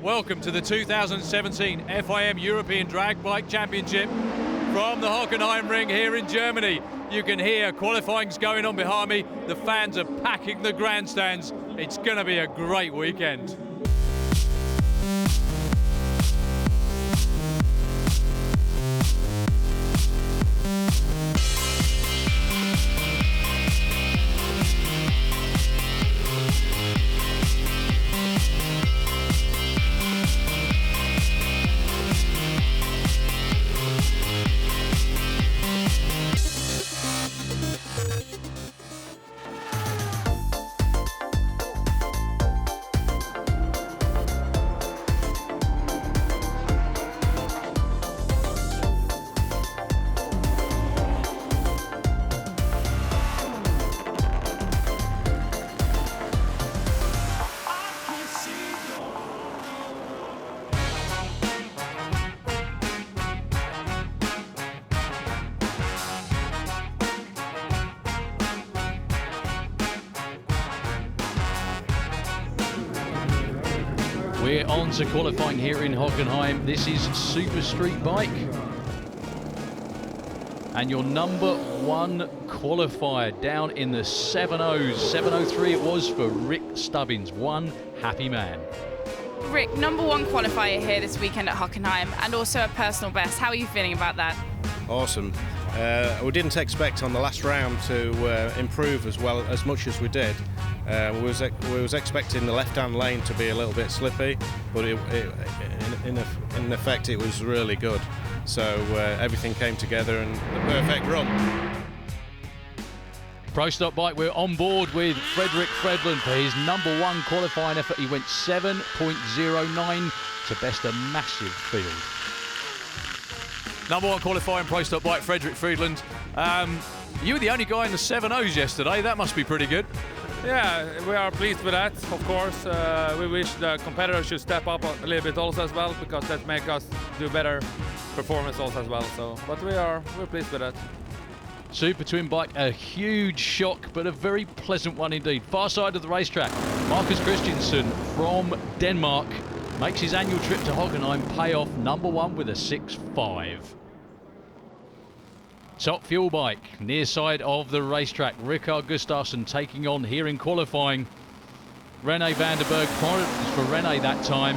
Welcome to the 2017 FIM European Drag Bike Championship from the Hockenheimring here in Germany. You can hear qualifying's going on behind me. The fans are packing the grandstands. It's going to be a great weekend. We're on to qualifying here in Hockenheim. This is Super Street Bike. And your number one qualifier down in the 7.0s. 7.03 it was for Rick Stubbins. One happy man. Rick, number one qualifier here this weekend at Hockenheim and also a personal best. How are you feeling about that? Awesome. We didn't expect on the last round to improve as much as we did. We was expecting the left-hand lane to be a little bit slippy, but in effect it was really good. So everything came together and the perfect run. Pro Stock Bike, we're on board with Fredrik Fredlund for his number one qualifying effort. He went 7.09 to best a massive field. Number one qualifying Pro Stock Bike, Fredrik Fredlund. You were the only guy in the 7.0s yesterday. That must be pretty good. Yeah, we are pleased with that, of course. We wish the competitors should step up a little bit also as well, because that makes us do better performance also as well. So, but we're pleased with that. Super Twin Bike, a huge shock, but a very pleasant one indeed. Far side of the racetrack, Marcus Christiansen from Denmark makes his annual trip to Hockenheim pay off, number one with a 6.5. Top Fuel Bike, near side of the racetrack, Rikard Gustafsson taking on here in qualifying Rene Vanderberg. Problems for Rene that time.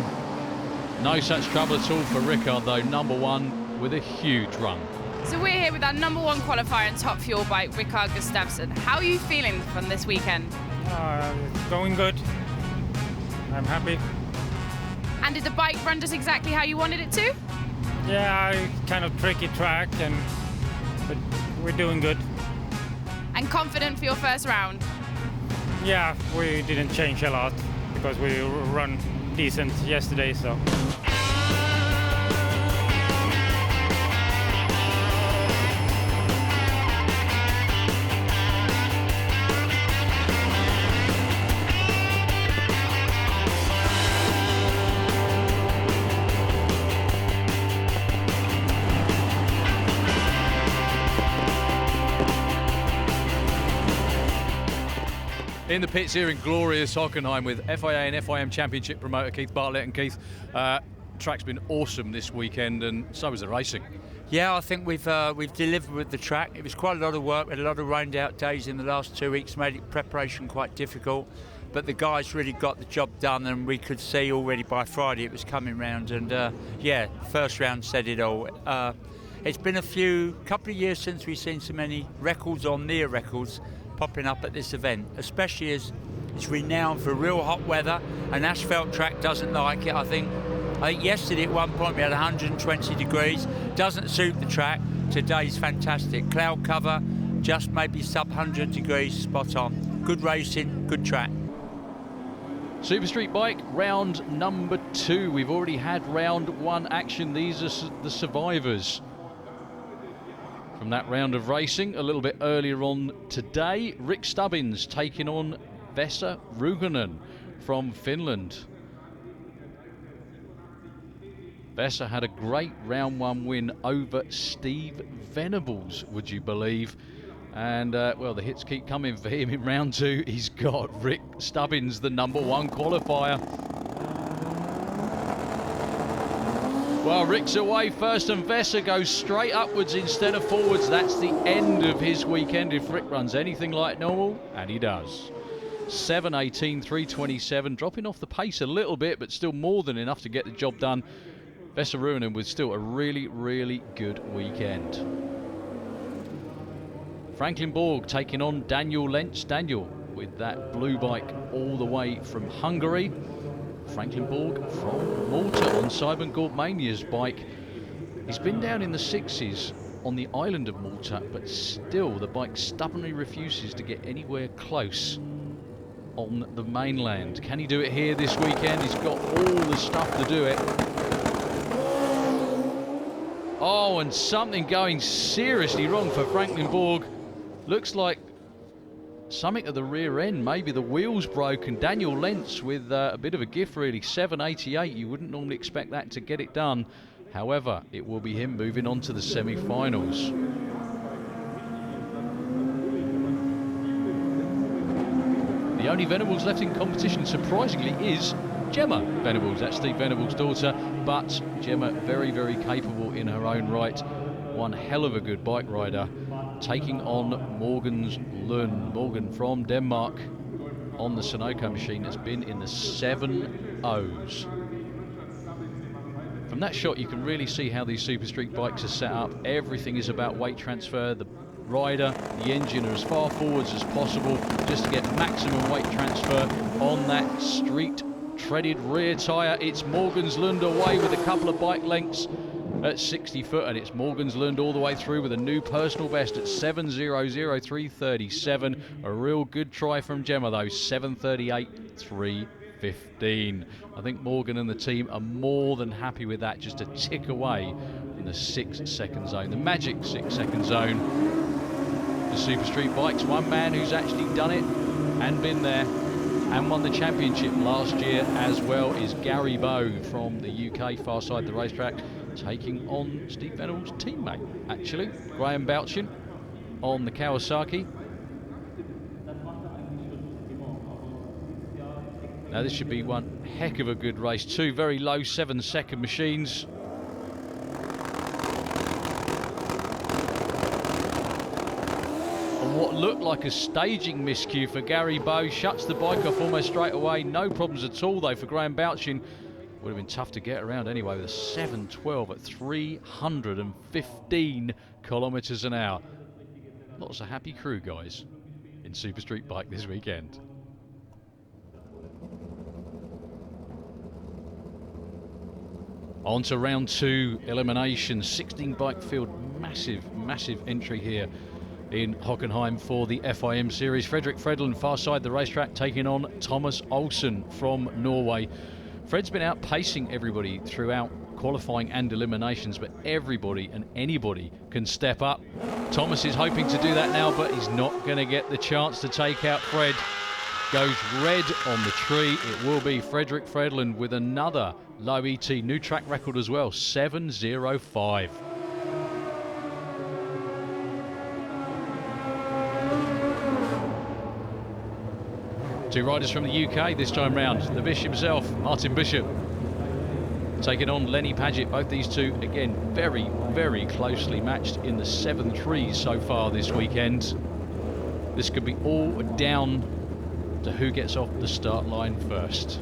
No such trouble at all for Rikard though, number one with a huge run. So we're here with our number one qualifier and Top Fuel Bike, Rikard Gustafsson. How are you feeling from this weekend? Going good. I'm happy. And did the bike run just exactly how you wanted it to? Yeah, kind of tricky track, but we're doing good. And confident for your first round? Yeah, we didn't change a lot because we run decent yesterday, so. In the pits here in glorious Hockenheim with FIA and FIM Championship promoter Keith Bartlett. And Keith, track's been awesome this weekend, and so was the racing. Yeah, I think we've delivered with the track. It was quite a lot of work. We had a lot of rained out days in the last 2 weeks, made it preparation quite difficult. But the guys really got the job done, and we could see already by Friday it was coming round. And yeah, first round said it all. It's been a couple of years since we've seen so many records or near records popping up at this event, especially as it's renowned for real hot weather. An asphalt track doesn't like it. I think yesterday at one point we had 120 degrees. Doesn't suit the track. Today's fantastic. Cloud cover, just maybe sub 100 degrees, spot on. Good racing, good track. Super Street Bike, round number 2. We've already had round 1 action. These are the survivors from that round of racing a little bit earlier on today. Rick Stubbins taking on Vesa Rugonen from Finland. Vesa had a great round 1 win over Steve Venables, would you believe? And well, the hits keep coming for him in round 2. He's got Rick Stubbins, the number 1 qualifier. Well, Rick's away first and Vesser goes straight upwards instead of forwards. That's the end of his weekend if Rick runs anything like normal, and he does. 7:18, 3:27, dropping off the pace a little bit, but still more than enough to get the job done. Vesser Ruinen with still a really, really good weekend. Franklin Borg taking on Daniel Lentz. Daniel with that blue bike all the way from Hungary. Franklin Borg from Malta on Simon Gordmania's bike. He's been down in the 6s on the island of Malta, but still the bike stubbornly refuses to get anywhere close on the mainland. Can he do it here this weekend? He's got all the stuff to do it. Oh, and something going seriously wrong for Franklin Borg. Looks like something at the rear end, maybe the wheels broken. Daniel Lentz with a bit of a gift really, 7:88. You wouldn't normally expect that to get it done. However, it will be him moving on to the semi-finals. The only Venables left in competition, surprisingly, is Gemma Venables. That's Steve Venables' daughter, but Gemma very, very capable in her own right. One hell of a good bike rider, taking on Morgan's Lund. Morgan from Denmark on the Sunoco machine has been in the 7.0s. From that shot, you can really see how these Super Street bikes are set up. Everything is about weight transfer. The rider, the engine are as far forwards as possible just to get maximum weight transfer on that street treaded rear tyre. It's Morgan's Lund away with a couple of bike lengths at 60 foot, and it's Morgan's Lund all the way through with a new personal best at 7:00.337. A real good try from Gemma though, 7:38.315. I think Morgan and the team are more than happy with that, just a tick away in the 6-second zone, the magic 6-second zone. The Super Street bikes, one man who's actually done it and been there and won the championship last year as well is Gary Bow from the UK, far side the racetrack, taking on Steve Venables' teammate, actually, Graham Bouchin on the Kawasaki. Now this should be one heck of a good race. Two very low 7-second machines. And what looked like a staging miscue for Gary Bow, shuts the bike off almost straight away. No problems at all though for Graham Bouchin. Would have been tough to get around anyway with a 7:12 at 315 kilometres an hour. Lots of happy crew guys in Super Street Bike this weekend. On to round 2 elimination, 16 bike field, massive entry here in Hockenheim for the FIM series. Fredrik Fredlund far side the racetrack taking on Thomas Olsen from Norway. Fred's been outpacing everybody throughout qualifying and eliminations, but everybody and anybody can step up. Thomas is hoping to do that now, but he's not going to get the chance to take out Fred. Goes red on the tree. It will be Fredrik Fredlund with another low ET, new track record as well, 7:05. Two riders from the UK this time round. The Bish himself, Martin Bishop, taking on Lenny Paget. Both these two, again, very, very closely matched in the 7.3s so far this weekend. This could be all down to who gets off the start line first.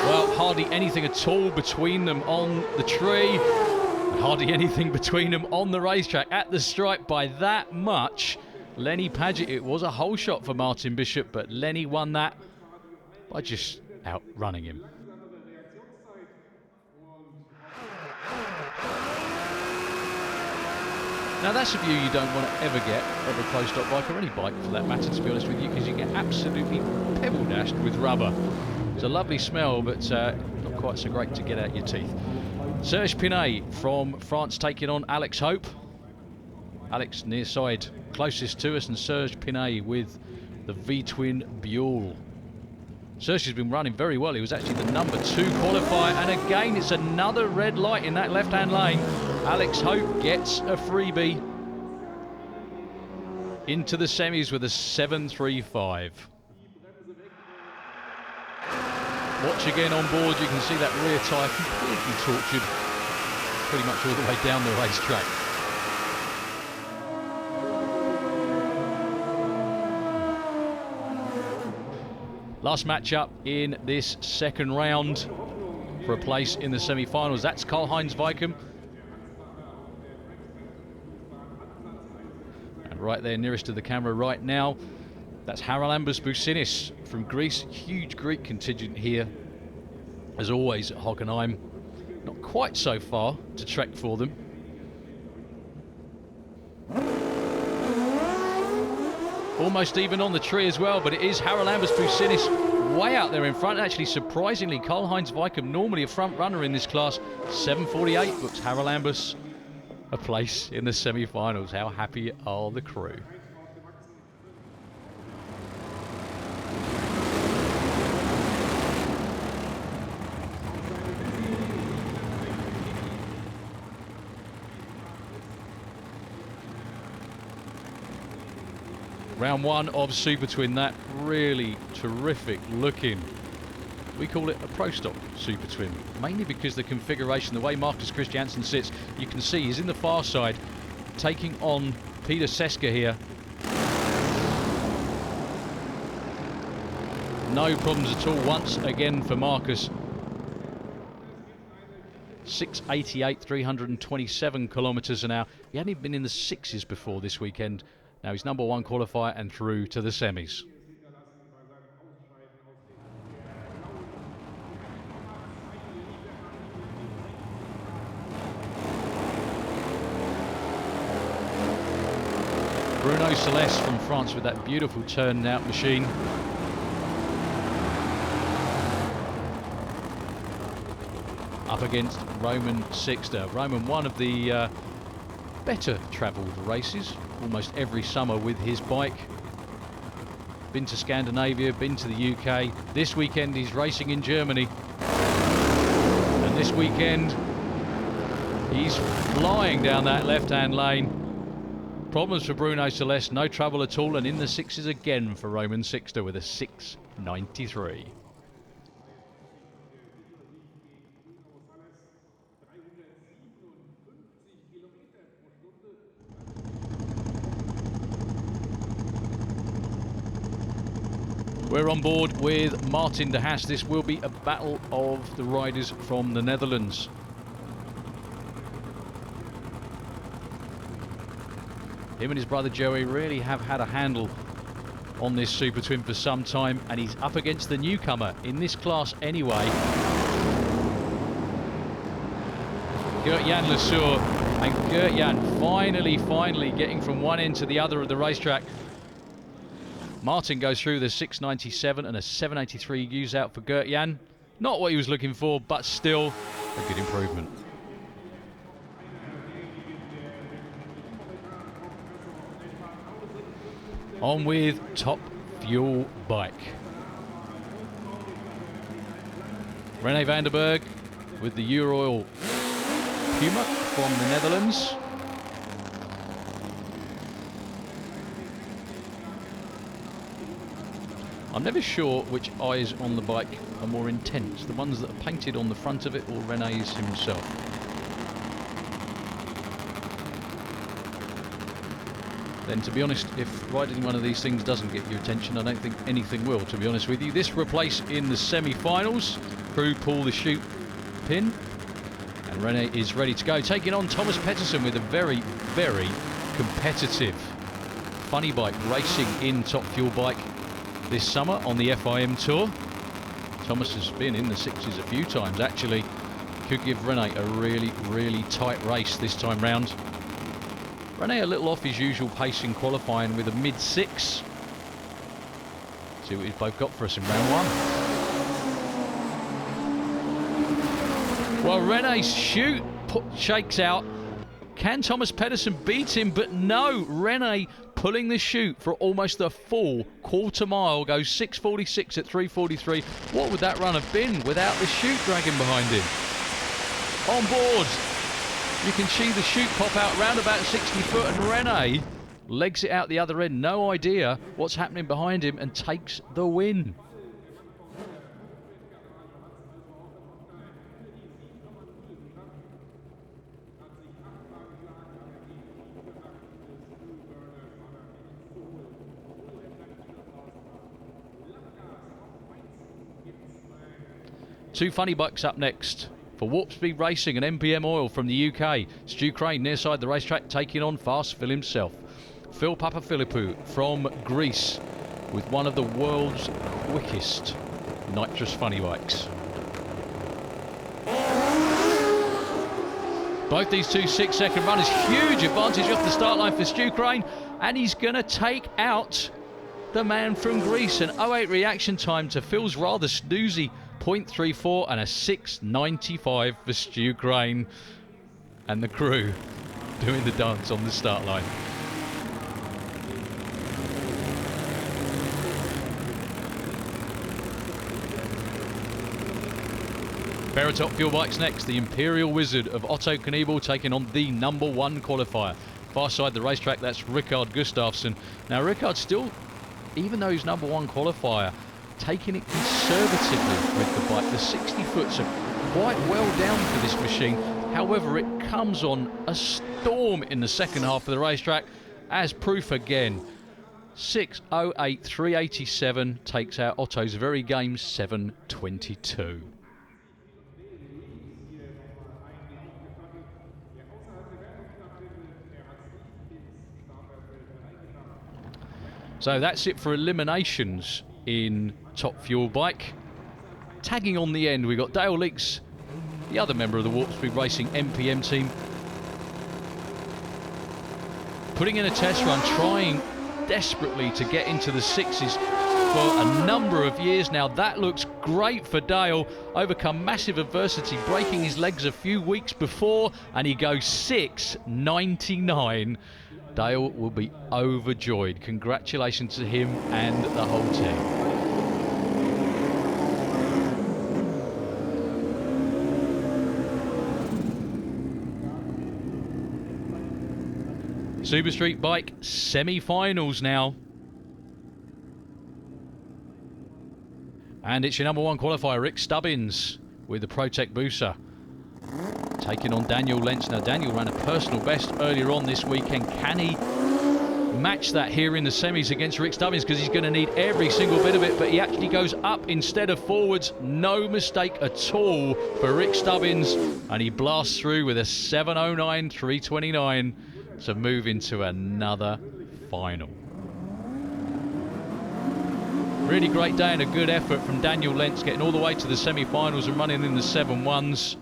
Well, hardly anything at all between them on the tree. Hardly anything between them on the racetrack. At the stripe by that much. Lenny Paget, it was a hole shot for Martin Bishop, but Lenny won that by just outrunning him. Now that's a view you don't want to ever get of a closed-stop bike, or any bike for that matter, to be honest with you, because you get absolutely pebble-dashed with rubber. It's a lovely smell, but not quite so great to get out your teeth. Serge Pinet from France taking on Alex Hope. Alex near side closest to us, and Serge Pinet with the V-twin Buell. Serge has been running very well. He was actually the number 2 qualifier, and again it's another red light in that left-hand lane. Alex Hope gets a freebie. into the semis with a 7.35. Watch again on board, you can see that rear tyre completely tortured pretty much all the way down the racetrack. Last matchup in this second round for a place in the semi-finals. That's Karl-Heinz Weikum. And right there, nearest to the camera right now, that's Haralambos Boussinis from Greece. Huge Greek contingent here, as always, at Hockenheim. Not quite so far to trek for them. Almost even on the tree as well, but it is Haralambos Boussinis way out there in front. Actually, surprisingly, Karl-Heinz Weikum, normally a front runner in this class, 7.48, books Haralambos a place in the semi-finals. How happy are the crew? Round one of Super Twin, that really terrific looking. We call it a Pro Stock Super Twin, mainly because the configuration, the way Marcus Christiansen sits, you can see he's in the far side, taking on Peter Seska here. No problems at all once again for Marcus. 688, 327 kilometers an hour. He hadn't even been in the sixes before this weekend. Now he's number one qualifier and through to the semis. Bruno Celeste from France with that beautiful turn-out machine. Up against Roman Sixter. Roman, one of the better travelled races almost every summer with his bike. Been to Scandinavia, been to the UK. This weekend he's racing in Germany. And this weekend he's flying down that left-hand lane. Problems for Bruno Celeste, no trouble at all, and in the sixes again for Roman Sixter with a 6.93. We're on board with Martin de Haas. This will be a battle of the riders from the Netherlands. Him and his brother Joey really have had a handle on this Super Twin for some time, and he's up against the newcomer in this class anyway. Gert-Jan Lesueur, and Gert-Jan finally getting from one end to the other of the racetrack. Martin goes through the 6.97 and a 7.83 use out for Gert-Jan. Not what he was looking for, but still a good improvement. On with Top Fuel Bike. René van der Berg with the Euroil Puma from the Netherlands. I'm never sure which eyes on the bike are more intense, the ones that are painted on the front of it or René's himself. Then, to be honest, if riding one of these things doesn't get your attention, I don't think anything will, to be honest with you. This for a place in the semi-finals. Crew pull the chute pin, and René is ready to go, taking on Thomas Pettersson with a very competitive funny bike racing in Top Fuel Bike this summer on the FIM Tour. Thomas has been in the sixes a few times, actually. Could give René a really tight race this time round. René a little off his usual pace in qualifying with a mid-6. See what we've both got for us in round one. Well, René's chute shakes out. Can Thomas Pettersson beat him? But no, René pulling the chute for almost a full quarter mile, goes 6.46 at 3.43. What would that run have been without the chute dragging behind him? On board, you can see the chute pop out round about 60 foot, and René legs it out the other end, no idea what's happening behind him, and takes the win. Two funny bucks up next. For Warp Speed Racing and MPM Oil from the UK, Stu Crane near side the racetrack taking on Fast Phil himself. Phil Papaphilippou from Greece with one of the world's quickest nitrous funny bikes. Both these two 6-second runners, huge advantage off the start line for Stu Crane, and he's going to take out the man from Greece. An 08 reaction time to Phil's rather snoozy 0.34 and a 6.95 for Stu Crane, and the crew doing the dance on the start line. Pair of top fuel bikes next. The Imperial Wizard of Otto Kniebel taking on the #1 qualifier. Far side the racetrack, that's Rikard Gustafsson. Now Rikard still, even though he's #1 qualifier, taking it conservatively with the bike. The 60 foots are quite well down for this machine. However, it comes on a storm in the second half of the racetrack, as proof again. 6.08.387 takes out Otto's very game 7.22. So that's it for eliminations in top fuel bike. Tagging on the end, we've got Dale Leakes, the other member of the Warp Speed Racing MPM team, putting in a test run, trying desperately to get into the sixes for a number of years now. That looks great for Dale. Overcome massive adversity, breaking his legs a few weeks before, and he goes 6.99. Dale will be overjoyed. Congratulations to him and the whole team. Super Street Bike semi-finals now. And it's your #1 qualifier, Rick Stubbins, with the Protec Busa, taking on Daniel Lentz. Now, Daniel ran a personal best earlier on this weekend. Can he match that here in the semis against Rick Stubbins? Because he's going to need every single bit of it, but he actually goes up instead of forwards. No mistake at all for Rick Stubbins, and he blasts through with a 7.09.329 to move into another final. Really great day and a good effort from Daniel Lentz, getting all the way to the semi-finals and running in the 7.1s.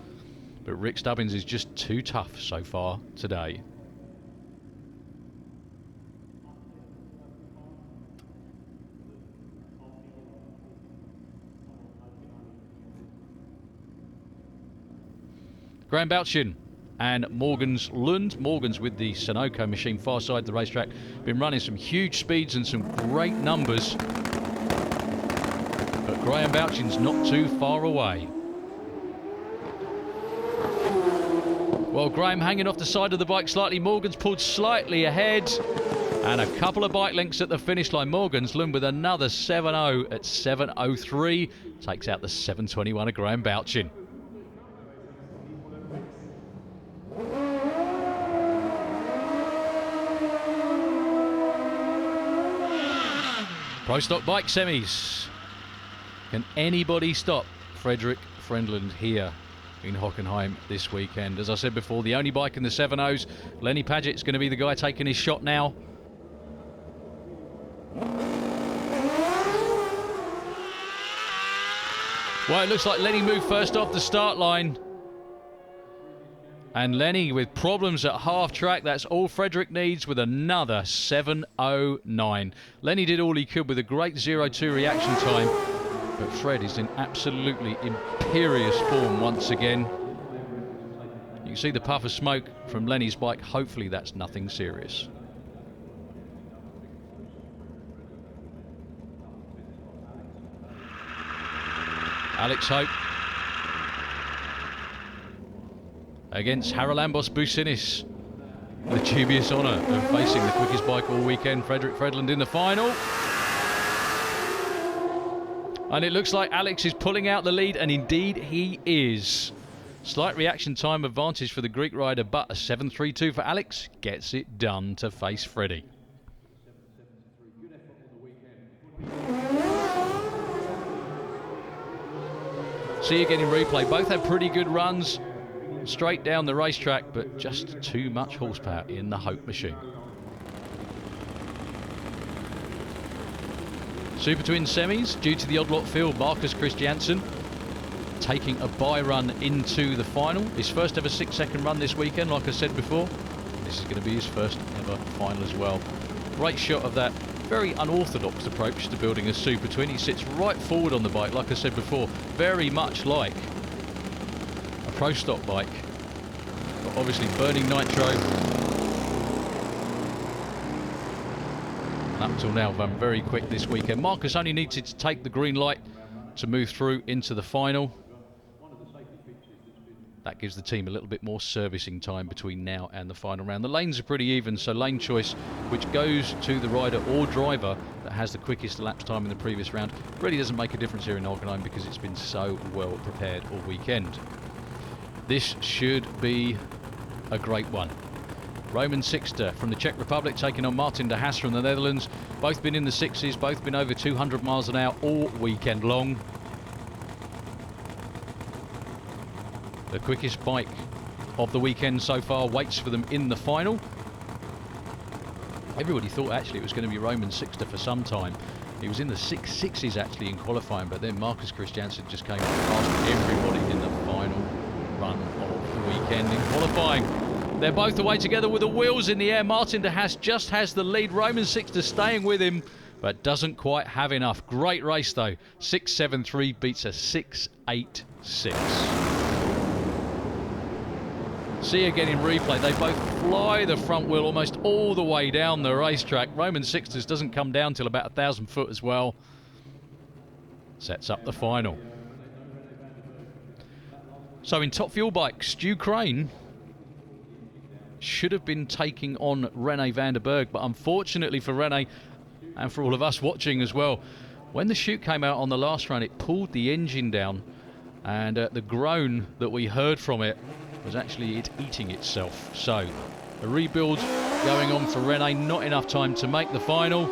But Rick Stubbins is just too tough so far today. Graham Bouchin and Morgans Lund. Morgans with the Sunoco machine far side the racetrack. Been running some huge speeds and some great numbers. But Graham Bouchin's not too far away. Well, Graham hanging off the side of the bike slightly. Morgans pulled slightly ahead. And a couple of bike lengths at the finish line. Morgans Lund with another 7.0 at 7.03. Takes out the 7.21 of Graham Bouchin. Pro Stock Bike semis. Can anybody stop Fredrik Friendland here in Hockenheim this weekend? As I said before, the only bike in the 7.0s. Lenny Padgett's going to be the guy taking his shot now. Well, it looks like Lenny moved first off the start line. And Lenny with problems at half track. That's all Fredrik needs with another 7.09. Lenny did all he could with a great 0.2 reaction time. But Fred is in absolutely imperious form once again. You can see the puff of smoke from Lenny's bike. Hopefully that's nothing serious. Alex Hope against Haralambos Bousinis. The dubious honour of facing the quickest bike all weekend, Fredrik Fredlund, in the final. And it looks like Alex is pulling out the lead, and indeed he is. Slight reaction time advantage for the Greek rider, but a 7.32 for Alex gets it done to face Freddie. See you again in replay. Both had pretty good runs straight down the racetrack, but just too much horsepower in the Hope machine. Super Twin semis, due to the odd lot field, Marcus Christiansen taking a bye run into the final. His first ever 6-second run this weekend, like I said before. This is going to be his first ever final as well. Great shot of that very unorthodox approach to building a Super Twin. He sits right forward on the bike, like I said before, very much like a Pro Stock bike, but obviously burning nitro. And up till now, run very quick this weekend. Marcus only needed to take the green light to move through into the final. That gives the team a little bit more servicing time between now and the final round. The lanes are pretty even, so lane choice, which goes to the rider or driver that has the quickest elapsed time in the previous round, really doesn't make a difference here in Hockenheim because it's been so well prepared all weekend. This should be a great one. Roman Sixter from the Czech Republic taking on Martin de Haas from the Netherlands. Both been in the 60s, both been over 200 miles an hour all weekend long. The quickest bike of the weekend so far waits for them in the final. Everybody thought actually it was going to be Roman Sixter for some time. He was in the 6.6s actually in qualifying, but then Marcus Christiansen just came past everybody in the final run of the weekend in qualifying. They're both away together with the wheels in the air. Martin de Haas just has the lead. Roman Sixter staying with him, but doesn't quite have enough. Great race though. 6.73 beats a 6.86. See again in replay, they both fly the front wheel almost all the way down the racetrack. Roman Sixter's doesn't come down till about 1,000 foot as well. Sets up the final. So in Top Fuel Bike, Stu Crane should have been taking on Rene van der Berg, but unfortunately for Rene and for all of us watching as well, when the chute came out on the last run, it pulled the engine down, and the groan that we heard from it was actually it eating itself. So a rebuild going on for Rene, not enough time to make the final.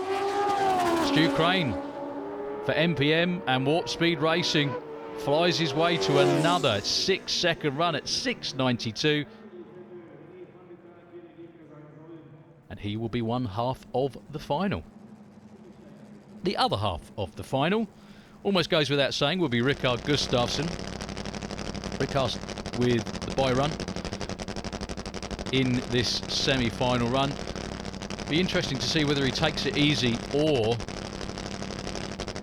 Stu Crane for MPM and Warp Speed Racing flies his way to another 6-second run at 6.92. And he will be one half of the final. The other half of the final, almost goes without saying, will be Rikard Gustafsson. Rikard with the bye run in this semi-final run. Be interesting to see whether he takes it easy or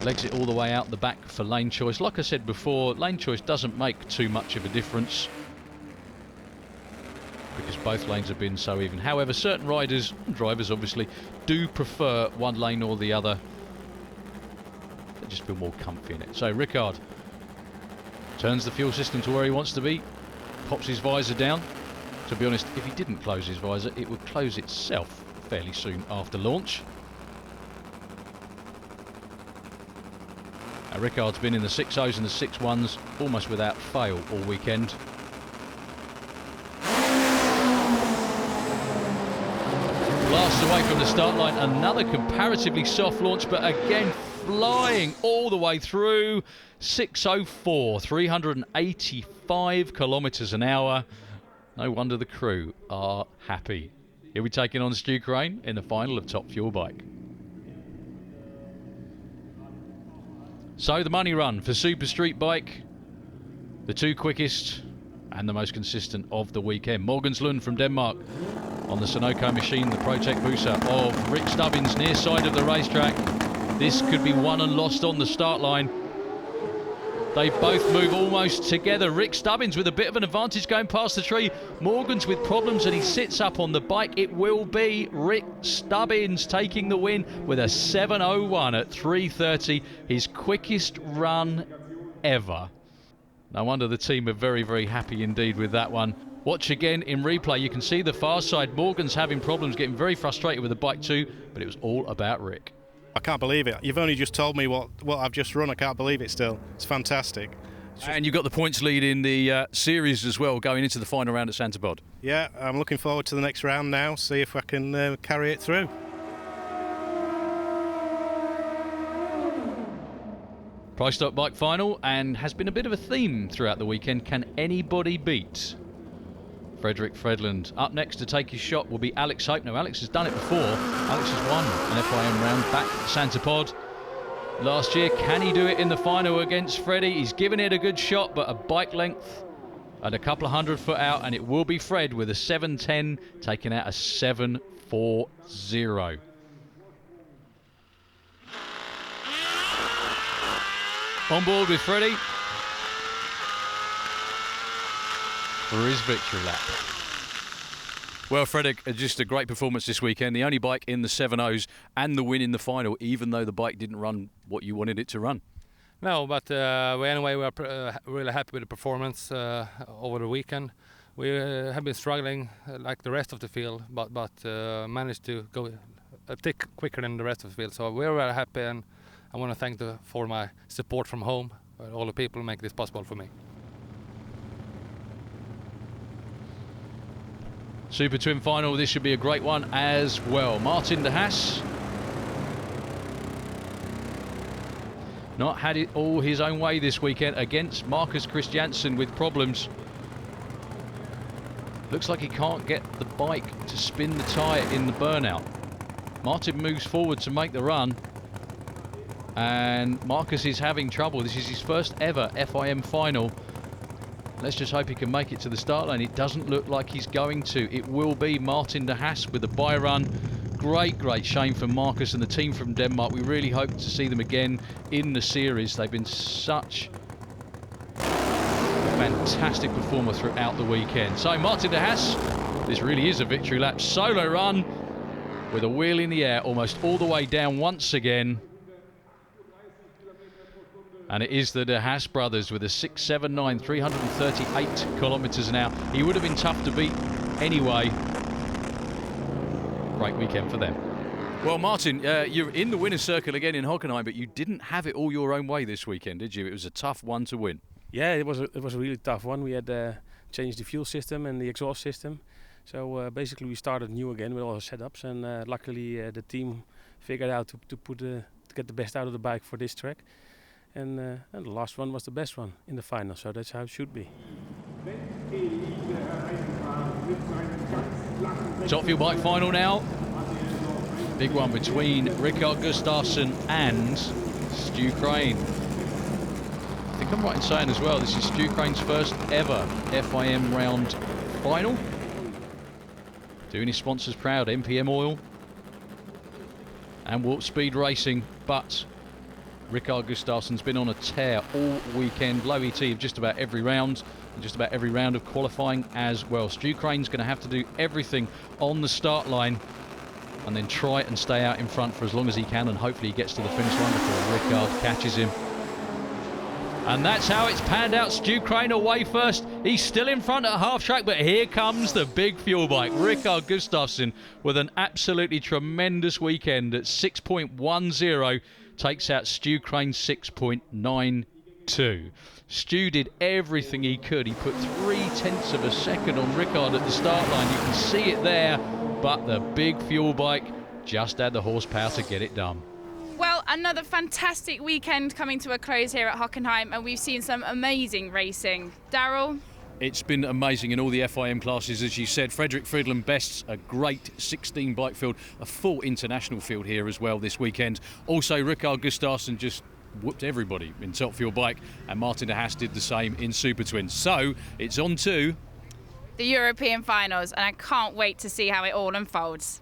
legs it all the way out the back for lane choice. Like I said before, lane choice doesn't make too much of a difference because both lanes have been so even. However, certain riders, and drivers obviously, do prefer one lane or the other. They just feel more comfy in it. So Rikard turns the fuel system to where he wants to be, pops his visor down. To be honest, if he didn't close his visor, it would close itself fairly soon after launch. Now, Ricard's been in the 6.0s and the 6.1s almost without fail all weekend. Blasts away from the start line, another comparatively soft launch, but again flying all the way through. 6.04, 385 kilometres an hour. No wonder the crew are happy. He'll be taking on Stu Crane in the final of Top Fuel Bike. So the money run for Super Street Bike, the two quickest and the most consistent of the weekend. Morgenslund from Denmark on the Sunoco machine, the Protec Busa of Rick Stubbins near side of the racetrack. This could be won and lost on the start line. They both move almost together. Rick Stubbins with a bit of an advantage going past the tree. Morgan's with problems and he sits up on the bike. It will be Rick Stubbins taking the win with a 7.01 at 3:30. His quickest run ever. No wonder the team are very, very happy indeed with that one. Watch again in replay. You can see the far side. Morgan's having problems, getting very frustrated with the bike too, but it was all about Rick. I can't believe it. You've only just told me what I've just run. I can't believe it still. It's fantastic. And you've got the points lead in the series as well, going into the final round at Santa Pod. Yeah, I'm looking forward to the next round now, see if I can carry it through. Price Stock Bike final, and has been a bit of a theme throughout the weekend. Can anybody beat Frederick Fredland? Up next to take his shot will be Alex Hope. Now, Alex has done it before. Alex has won an FIM round back at Santa Pod last year. Can he do it in the final against Freddie? He's given it a good shot, but a bike length and a couple of 100 foot out, and it will be Fred with a 7:10 taking out a 7:40. On board with Freddie for his victory lap. Well, Frederick, just a great performance this weekend. The only bike in the 7.0s and the win in the final, even though the bike didn't run what you wanted it to run. No, but anyway, we are really happy with the performance over the weekend. We have been struggling like the rest of the field, but managed to go a tick quicker than the rest of the field. So we're very happy, and I want to thank for my support from home. All the people make this possible for me. Super Twin final, this should be a great one as well. Martin de Haas not had it all his own way this weekend against Marcus Christiansen with problems. Looks like he can't get the bike to spin the tyre in the burnout. Martin moves forward to make the run, and Marcus is having trouble. This is his first ever FIM final. Let's just hope he can make it to the start line. It doesn't look like he's going to. It will be Martin de Haas with a bye run. Great shame for Marcus and the team from Denmark. We really hope to see them again in the series. They've been such a fantastic performer throughout the weekend. So Martin de Haas, this really is a victory lap. Solo run with a wheel in the air, almost all the way down once again. And it is the de Haas brothers with a 6.79, 338 kilometres an hour. He would have been tough to beat anyway. Great weekend for them. Well, Martin, you're in the winner's circle again in Hockenheim, but you didn't have it all your own way this weekend, did you? It was a tough one to win. Yeah, it was a really tough one. We had changed the fuel system and the exhaust system. So basically we started new again with all the setups, and luckily the team figured out to get the best out of the bike for this track. And the last one was the best one in the final, so that's how it should be. Top fuel bike final now. Big one between Rikard Gustafsson and Stu Crane. I think I'm right in saying as well, this is Stu Crane's first ever FIM round final. Doing his sponsors proud, MPM Oil and Warp Speed Racing, but Rikard Gustafsson's been on a tear all weekend. Low ET of just about every round, and just about every round of qualifying as well. Stu Crane's going to have to do everything on the start line and then try and stay out in front for as long as he can, and hopefully he gets to the finish line before Rikard catches him. And that's how it's panned out. Stu Crane away first. He's still in front at half track, but here comes the big fuel bike. Rikard Gustafsson with an absolutely tremendous weekend at 6.10. Takes out Stu Crane 6.92. Stu did everything he could. He put 0.3 of a second on Rikard at the start line. You can see it there, but the big fuel bike just had the horsepower to get it done. Well, another fantastic weekend coming to a close here at Hockenheim, and we've seen some amazing racing. Daryl? It's been amazing in all the FIM classes, as you said. Frederick Fridland bests a great 16 bike field, a full international field here as well this weekend. Also, Rikard Gustafsson just whooped everybody in top fuel bike, and Martin de Haas did the same in Super Twins. So it's on to the European finals, and I can't wait to see how it all unfolds.